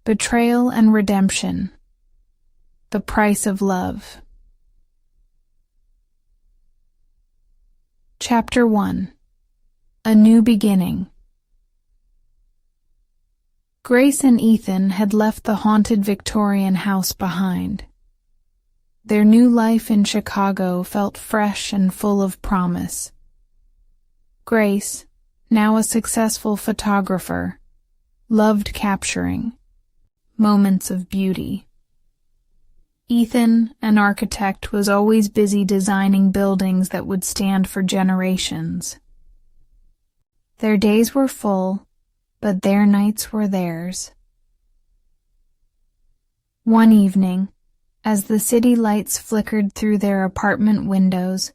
Betrayal and Redemption. The Price of Love. Chapter 1. A New Beginning. Grace and Ethan had left the haunted Victorian house behind. Their new life in Chicago felt fresh and full of promise. Grace, now a successful photographer, loved capturing moments of beauty. Ethan, an architect, was always busy designing buildings that would stand for generations. Their days were full, but their nights were theirs. One evening, as the city lights flickered through their apartment windows,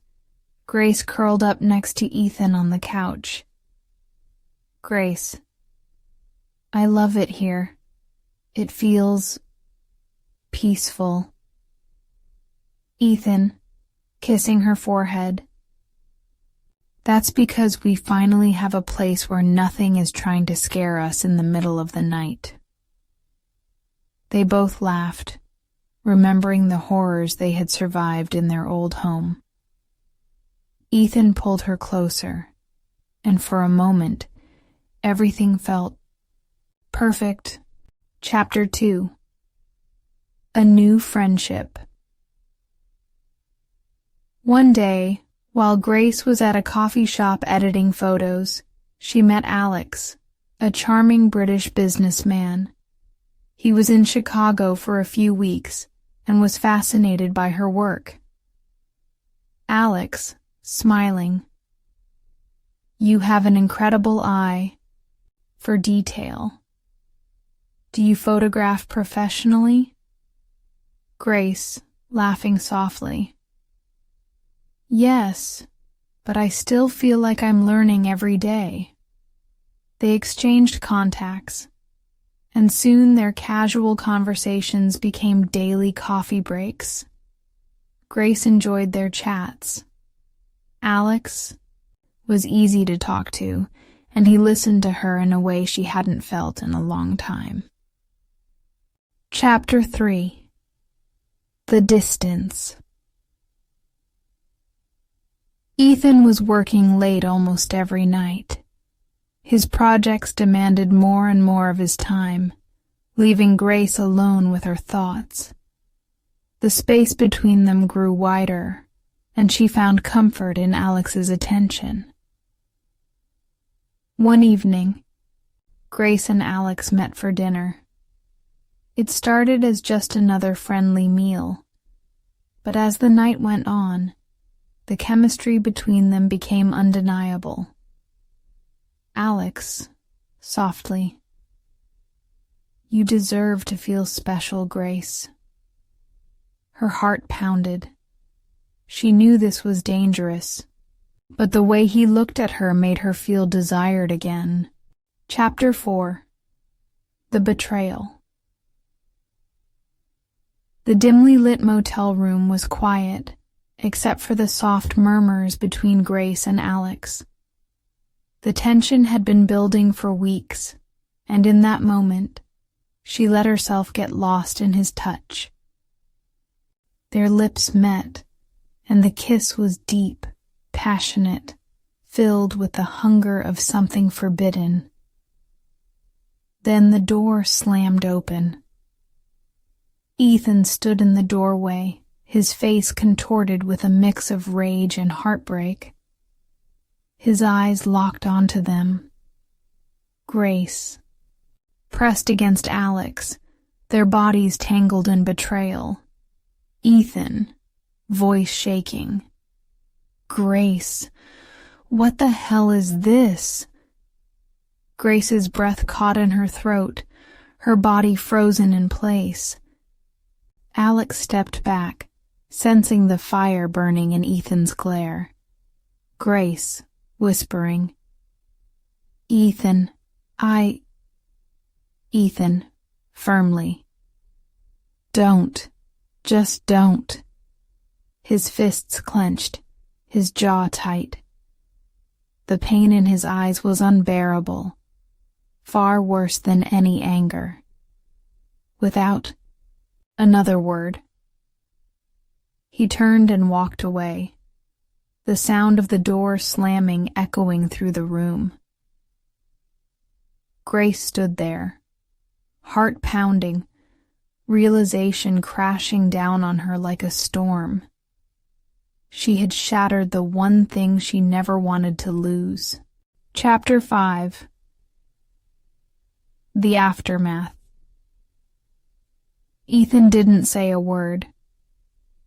Grace curled up next to Ethan on the couch. "Grace, I love it here. It feels peaceful." Ethan, kissing her forehead. "That's because we finally have a place where nothing is trying to scare us in the middle of the night." They both laughed, remembering the horrors they had survived in their old home. Ethan pulled her closer, and for a moment, everything felt perfect. Chapter 2. A New Friendship. One day, while Grace was at a coffee shop editing photos, she met Alex, a charming British businessman. He was in Chicago for a few weeks and was fascinated by her work. Alex, smiling, "You have an incredible eye for detail. Do you photograph professionally?" Grace, laughing softly, "Yes, but I still feel like I'm learning every day." They exchanged contacts, and soon their casual conversations became daily coffee breaks. Grace enjoyed their chats. Alex was easy to talk to, and he listened to her in a way she hadn't felt in a long time. Chapter 3. The Distance. Ethan was working late almost every night. His projects demanded more and more of his time, leaving Grace alone with her thoughts. The space between them grew wider, and she found comfort in Alex's attention. One evening, Grace and Alex met for dinner. It started as just another friendly meal, but as the night went on, the chemistry between them became undeniable. Alex, softly, "You deserve to feel special, Grace." Her heart pounded. She knew this was dangerous, but the way he looked at her made her feel desired again. Chapter 4. The Betrayal. The dimly lit motel room was quiet, except for the soft murmurs between Grace and Alex. The tension had been building for weeks, and in that moment, she let herself get lost in his touch. Their lips met, and the kiss was deep, passionate, filled with the hunger of something forbidden. Then the door slammed open. Ethan stood in the doorway, his face contorted with a mix of rage and heartbreak. His eyes locked onto them. Grace, pressed against Alex, their bodies tangled in betrayal. Ethan, voice shaking. "Grace, what the hell is this?" Grace's breath caught in her throat, her body frozen in place. Alex stepped back, sensing the fire burning in Ethan's glare. Grace, whispering, "Ethan, Ethan, firmly, "Don't. Just don't." His fists clenched, his jaw tight. The pain in his eyes was unbearable, far worse than any anger. without another word. He turned and walked away, the sound of the door slamming echoing through the room. Grace stood there, heart pounding, realization crashing down on her like a storm. She had shattered the one thing she never wanted to lose. Chapter 5. The Aftermath. Ethan didn't say a word.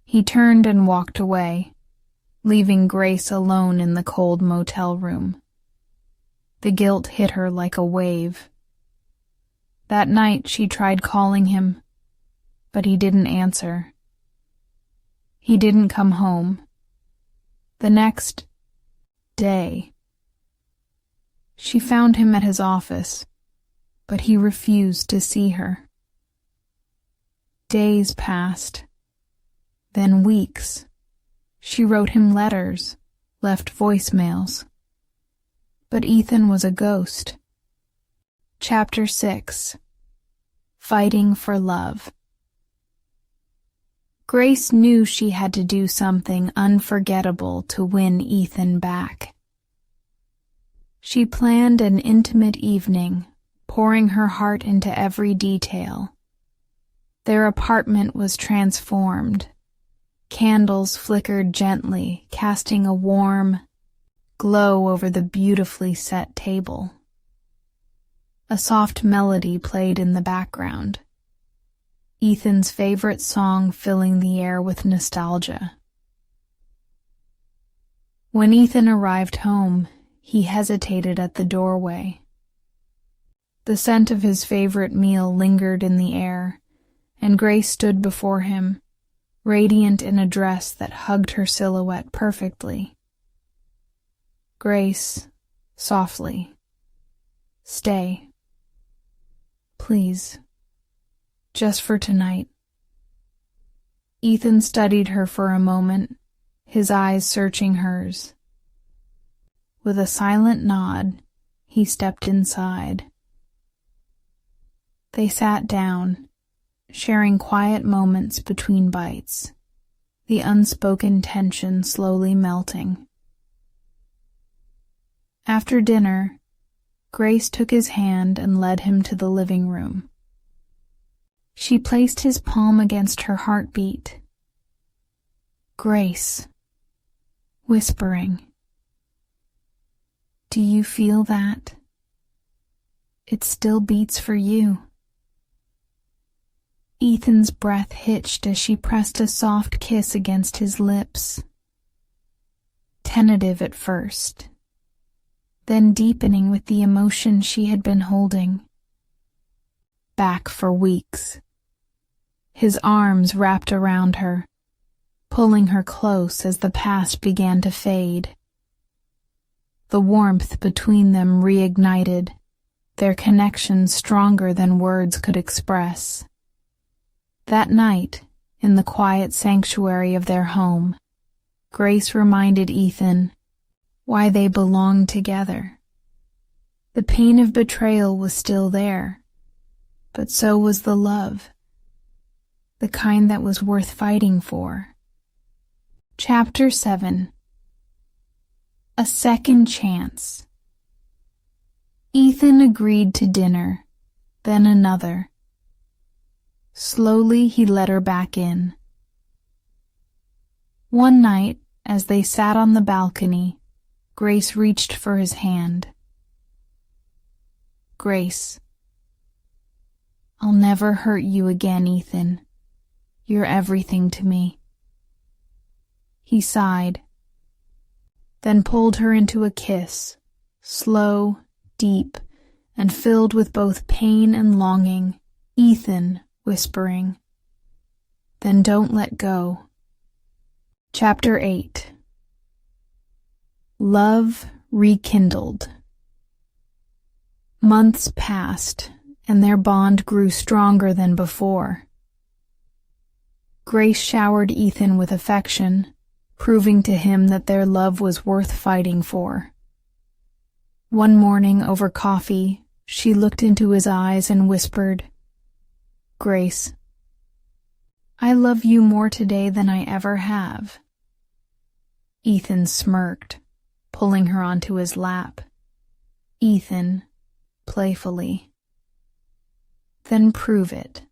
He turned and walked away, leaving Grace alone in the cold motel room. The guilt hit her like a wave. That night she tried calling him, but he didn't answer. He didn't come home. The next day, she found him at his office, but he refused to see her. Days passed, then weeks. She wrote him letters, left voicemails. But Ethan was a ghost. Chapter 6. Fighting for Love. Grace knew she had to do something unforgettable to win Ethan back. She planned an intimate evening, pouring her heart into every detail. Their apartment was transformed. Candles flickered gently, casting a warm glow over the beautifully set table. A soft melody played in the background, Ethan's favorite song filling the air with nostalgia. When Ethan arrived home, he hesitated at the doorway. The scent of his favorite meal lingered in the air, and Grace stood before him, radiant in a dress that hugged her silhouette perfectly. Grace, softly. Stay. Please. Just for tonight. Ethan studied her for a moment, his eyes searching hers. With a silent nod, he stepped inside. They sat down, sharing quiet moments between bites, the unspoken tension slowly melting. After dinner, Grace took his hand and led him to the living room. She placed his palm against her heartbeat. Grace, whispering, "Do you feel that? It still beats for you." Ethan's breath hitched as she pressed a soft kiss against his lips. Tentative at first, then deepening with the emotion she had been holding. Back for weeks. His arms wrapped around her, pulling her close as the past began to fade. The warmth between them reignited, their connection stronger than words could express. That night, in the quiet sanctuary of their home, Grace reminded Ethan why they belonged together. The pain of betrayal was still there, but so was the love, the kind that was worth fighting for. Chapter 7. A Second Chance. Ethan agreed to dinner, then another. Slowly he let her back in. One night, as they sat on the balcony, Grace reached for his hand. "Grace, I'll never hurt you again, Ethan. You're everything to me." He sighed, then pulled her into a kiss, slow, deep, and filled with both pain and longing. Ethan, whispering, "Then don't let go." Chapter 8. Love Rekindled. Months passed, and their bond grew stronger than before. Grace showered Ethan with affection, proving to him that their love was worth fighting for. One morning over coffee, she looked into his eyes and whispered, Grace, I love you more today than I ever have. Ethan smirked, pulling her onto his lap. Ethan, playfully. Then prove it.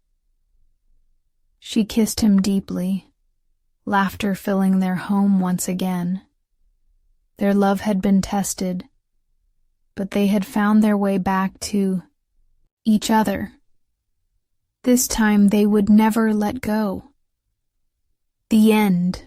She kissed him deeply, laughter filling their home once again. Their love had been tested, but they had found their way back to each other. This time they would never let go. The end.